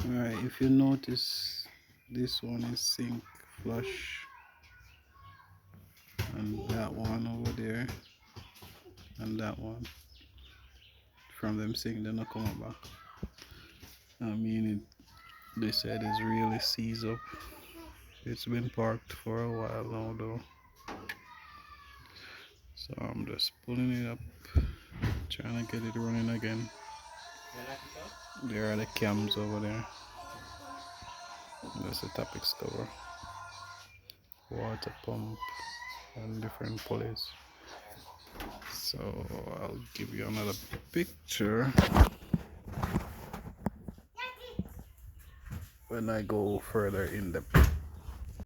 Alright, if you notice, this one is sink flush, and that one over there, and that one. From them sink, they're not coming back. I mean, they said it's really seized up. It's been parked for a while now, though. So I'm just pulling it up, trying to get it running again. There are the cams over there. There's the topics cover, water pump, and different pulleys. So I'll give you another picture when I go further in depth.